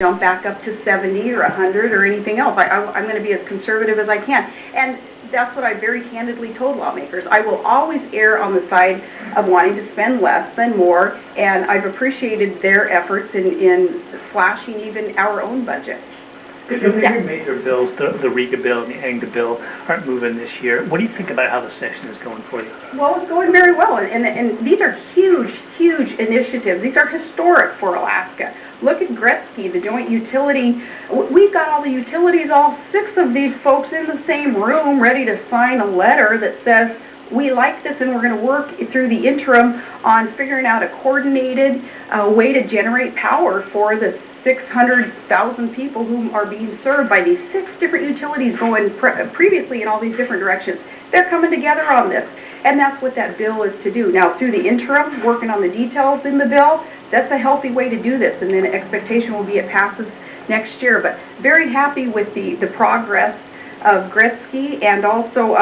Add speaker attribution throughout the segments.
Speaker 1: jump back up to 70 or 100 or anything else. I'm going to be as conservative as I can. And that's what I very candidly told lawmakers. I will always err on the side of wanting to spend less than more, and I've appreciated their efforts in slashing even our own budget.
Speaker 2: Your major bills, the REGA bill and the ANGDA bill, aren't moving this year. What do you think about how the session is going for you?
Speaker 1: Well, it's going very well, and these are huge, huge initiatives. These are historic for Alaska. Look at Gretzky, the joint utility. We've got all the utilities, all 6 of these folks in the same room, ready to sign a letter that says, we like this and we're going to work through the interim on figuring out a coordinated way to generate power for the 600,000 people who are being served by these 6 different utilities going previously in all these different directions. They're coming together on this, and that's what that bill is to do. Now, through the interim, working on the details in the bill, that's a healthy way to do this, and then expectation will be it passes next year. But very happy with the progress of Gretzky, and also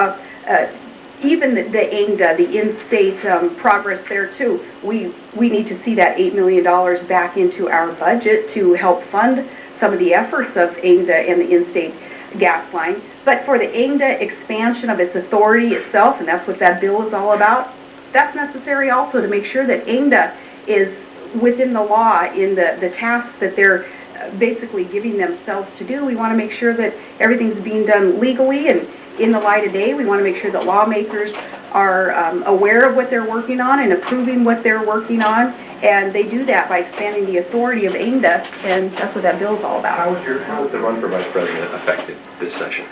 Speaker 1: even the ANGDA, the in-state progress there too. We need to see that $8 million back into our budget to help fund some of the efforts of ANGDA and the in-state gas line. But for the ANGDA expansion of its authority itself, and that's what that bill is all about, that's necessary also to make sure that ANGDA is within the law in the tasks that they're basically giving themselves to do. We want to make sure that everything's being done legally and in the light of day. We want to make sure that lawmakers are aware of what they're working on and approving what they're working on, and they do that by expanding the authority of ANGDA, and that's what that bill is all about.
Speaker 3: How was the run for vice president affected this session?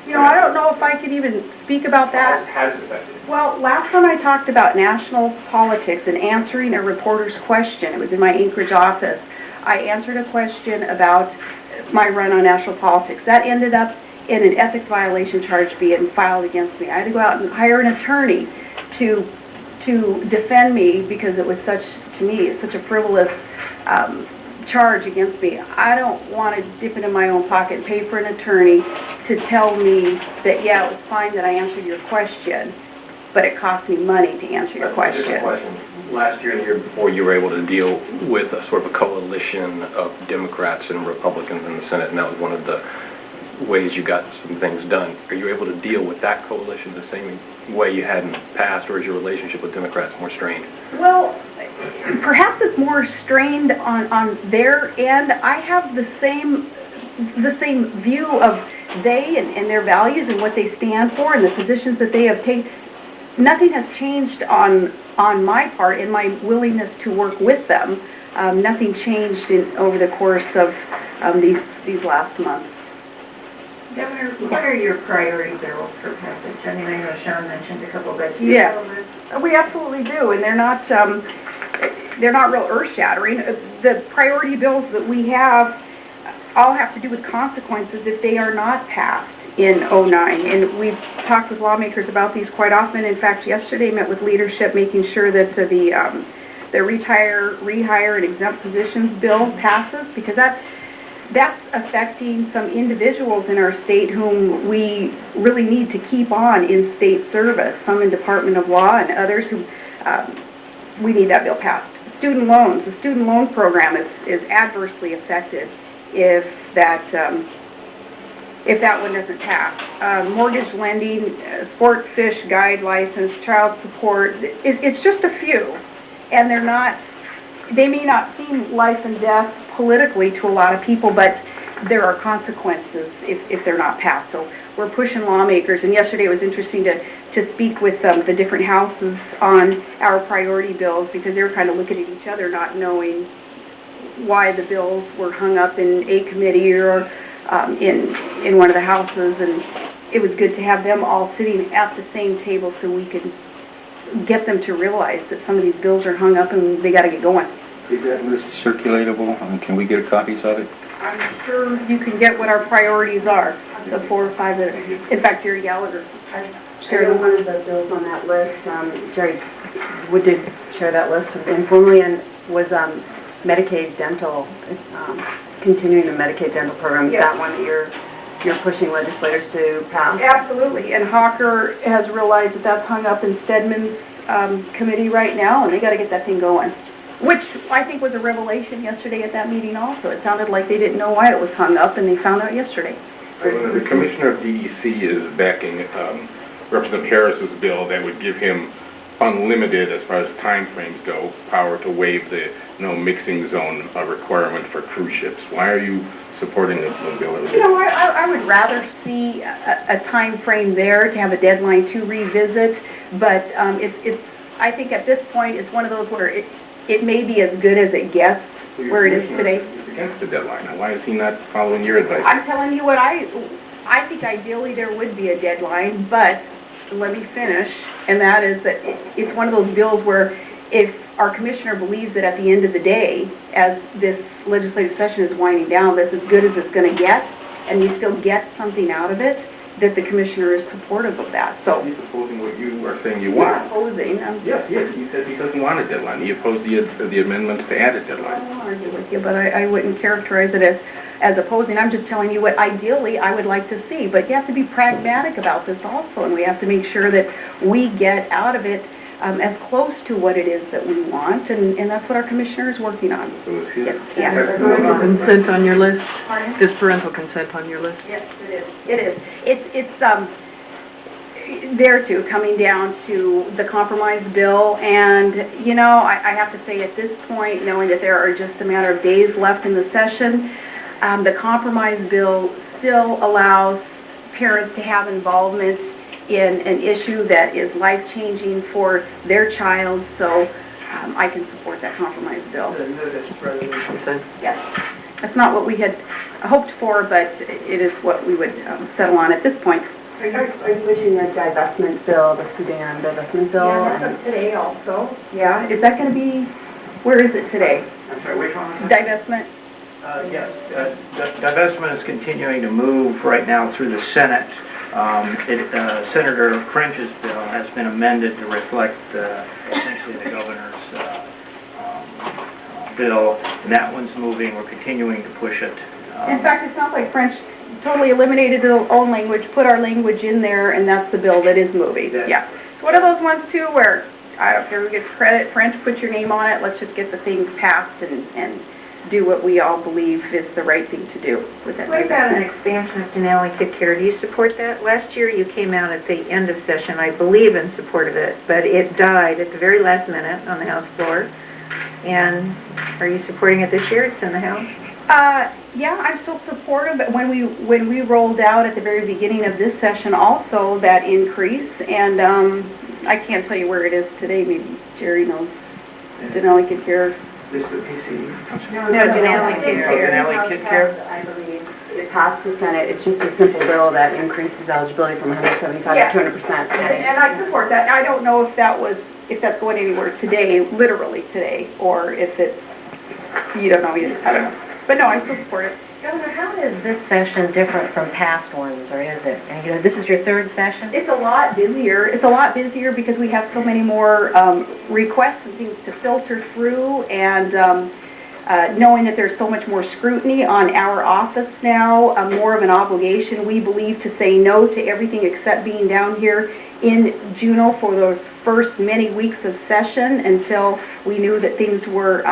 Speaker 1: You know, I don't know if I could even speak about that.
Speaker 3: How has it affected?
Speaker 1: Well, last time I talked about national politics and answering a reporter's question, it was in my Anchorage office. I answered a question about my run on national politics. That ended up in an ethics violation charge being filed against me. I had to go out and hire an attorney to defend me because it was such a frivolous charge against me. I don't want to dip it in my own pocket and pay for an attorney to tell me that, yeah, it was fine that I answered your question, but it cost me money to answer your question.
Speaker 3: Last year and the year before, you were able to deal with a sort of a coalition of Democrats and Republicans in the Senate, and that was one of the ways you got some things done. Are you able to deal with that coalition the same way you had in the past, or is your relationship with Democrats more strained?
Speaker 1: Well, perhaps it's more strained on their end. I have the same view of they and their values and what they stand for and the positions that they have taken. Nothing has changed on my part in my willingness to work with them. Nothing changed over the course of these last months.
Speaker 4: Governor, what are your priority bills for passage? I mean, I know Sean mentioned a couple, but do you
Speaker 1: have
Speaker 4: a list?
Speaker 1: We absolutely do, and they're not real earth-shattering. The priority bills that we have all have to do with consequences if they are not passed in '09, and we've talked with lawmakers about these quite often. In fact, yesterday met with leadership making sure that the rehire, and exempt positions bill passes, because that's affecting some individuals in our state whom we really need to keep on in state service, some in Department of Law and others who we need that bill passed. Student loans, the student loan program is adversely affected if that one doesn't pass. Mortgage lending, sport fish guide license, child support, it's just a few, and they may not seem life and death politically to a lot of people, but there are consequences if they're not passed. So we're pushing lawmakers, and yesterday it was interesting to speak with the different houses on our priority bills, because they were kind of looking at each other, not knowing why the bills were hung up in a committee or in one of the houses, and it was good to have them all sitting at the same table so we could get them to realize that some of these bills are hung up and they got to get going.
Speaker 5: Is that list circulatable? Can we get copies of it?
Speaker 1: I'm sure you can get what our priorities are, the 4 or 5 that are. In fact, Jerry Gallagher
Speaker 6: shared one of the bills on that list. Jerry did share that list informally, and was Medicaid dental, continuing the Medicaid dental program. Is that one that you're pushing legislators to pass?
Speaker 1: Absolutely, and Hawker has realized that that's hung up in Stedman's committee right now, and they got to get that thing going. which I think was a revelation yesterday at that meeting also. It sounded like they didn't know why it was hung up, and they found out yesterday.
Speaker 7: The Commissioner of DEC is backing Representative Harris's bill that would give him unlimited, as far as timeframes go, power to waive the mixing zone requirement for cruise ships. Why are you supporting this bill?
Speaker 1: You know, I would rather see a time frame there to have a deadline to revisit, but I think at this point it's one of those where it may be as good as it gets where it is today.
Speaker 7: He's against the deadline. Now, why is he not following your advice?
Speaker 1: I'm telling you what I think ideally there would be a deadline, but let me finish, and that is that it's one of those bills where if our commissioner believes that at the end of the day, as this legislative session is winding down, that's as good as it's going to get, and you still get something out of it, that the commissioner is supportive of that. So
Speaker 7: he's opposing what you are saying you
Speaker 1: not
Speaker 7: want.
Speaker 1: opposing.
Speaker 7: Yes, he says he doesn't want a deadline. He opposed the amendments to add a
Speaker 1: I
Speaker 7: deadline.
Speaker 1: don't argue with you, but I wouldn't characterize it as opposing. I'm just telling you what ideally I would like to see. But you have to be pragmatic about this also, and we have to make sure that we get out of it as close to what it is that we want, and that's what our commissioner is working on.
Speaker 7: So is his...
Speaker 1: Yeah.
Speaker 8: Parental consent on your list?
Speaker 1: Pardon?
Speaker 8: Is parental consent on your list?
Speaker 1: Yes, it is. It is. It's there too, coming down to the compromise bill, and you know, I have to say at this point, knowing that there are just a matter of days left in the session, the compromise bill still allows parents to have involvement in an issue that is life-changing for their child, so I can support that compromise bill.
Speaker 8: Consent?
Speaker 1: Yes. That's not what we had hoped for, but it is what we would settle on at this point.
Speaker 6: Are you pushing the divestment bill, the Sudan divestment bill?
Speaker 1: Yeah, that's up today also. Yeah, is that going to be, where is it today?
Speaker 9: I'm sorry, which one?
Speaker 1: Divestment?
Speaker 9: Yes, divestment is continuing to move right now through the Senate. Senator French's bill has been amended to reflect essentially the governor's bill, and that one's moving. We're continuing to push it.
Speaker 1: In fact, it sounds like French totally eliminated their own language, put our language in there, and that's the bill that is moving. Yeah. It's one of those ones, too, where I don't care who gets credit. French, put your name on it. Let's just get the thing passed and do what we all believe is the right thing to do with that.
Speaker 4: What about an expansion of Denali Kid Care? Do you support that? Last year you came out at the end of session, I believe, in support of it, but it died at the very last minute on the House floor. And are you supporting it this year? It's in the House.
Speaker 1: Yeah, I'm still supportive. But when we rolled out at the very beginning of this session also that increase, and I can't tell you where it is today. Maybe Jerry knows. Denali Kid Care.
Speaker 9: This is the PCD?
Speaker 1: No, Denali Kid Care.
Speaker 9: Denali Kid Care?
Speaker 6: I believe it passed the Senate. It's just a simple bill that increases eligibility from 175
Speaker 1: Yeah.
Speaker 6: to 200%.
Speaker 1: And I support that. I don't know if that's going anywhere today, literally today, or if it's, you don't know either. I don't know. But no, I still support it.
Speaker 10: Governor, how is this session different from past ones, or is it? And, you know, this is your third session?
Speaker 1: It's a lot busier. It's a lot busier because we have so many more requests and things to filter through, and knowing that there's so much more scrutiny on our office now, more of an obligation, we believe, to say no to everything except being down here in Juneau for those first many weeks of session until we knew that things were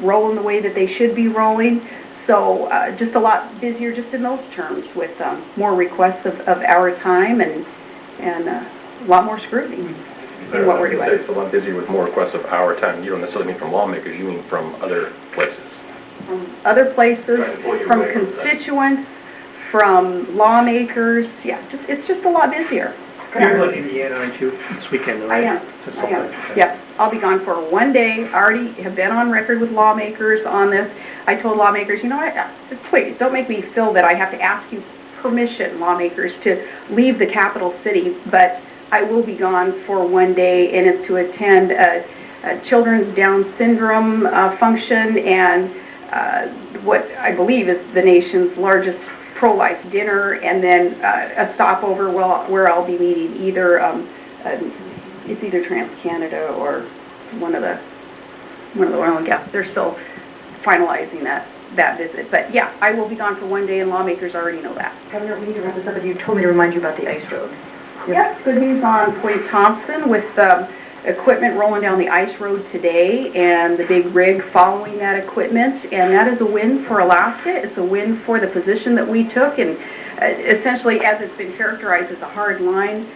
Speaker 1: rolling the way that they should be rolling. So just a lot busier just in those terms, with more requests of our time and a lot more scrutiny in what we're doing.
Speaker 3: It's a lot busier with more requests of our time. You don't necessarily mean from lawmakers, you mean from other places.
Speaker 1: From other places, from constituents, from lawmakers. Yeah, it's just a lot busier.
Speaker 2: You're going to Indiana, aren't you, this weekend, right?
Speaker 1: I am. Yep. I'll be gone for one day. I already have been on record with lawmakers on this. I told lawmakers, you know what, please don't make me feel that I have to ask you permission, lawmakers, to leave the capital city, but I will be gone for one day, and it's to attend a Children's Down Syndrome function and what I believe is the nation's largest pro-life dinner, and then a stopover where I'll be meeting either it's either TransCanada or one of the oil and gas. They're still finalizing that visit, but yeah, I will be gone for one day, and lawmakers already know that.
Speaker 10: Governor, we need to wrap this up, but you told me to remind you about the ice road.
Speaker 1: Yes, good news on Point Thompson with equipment rolling down the ice road today and the big rig following that equipment, and that is a win for Alaska. It's a win for the position that we took, and essentially, as it's been characterized as a hard line,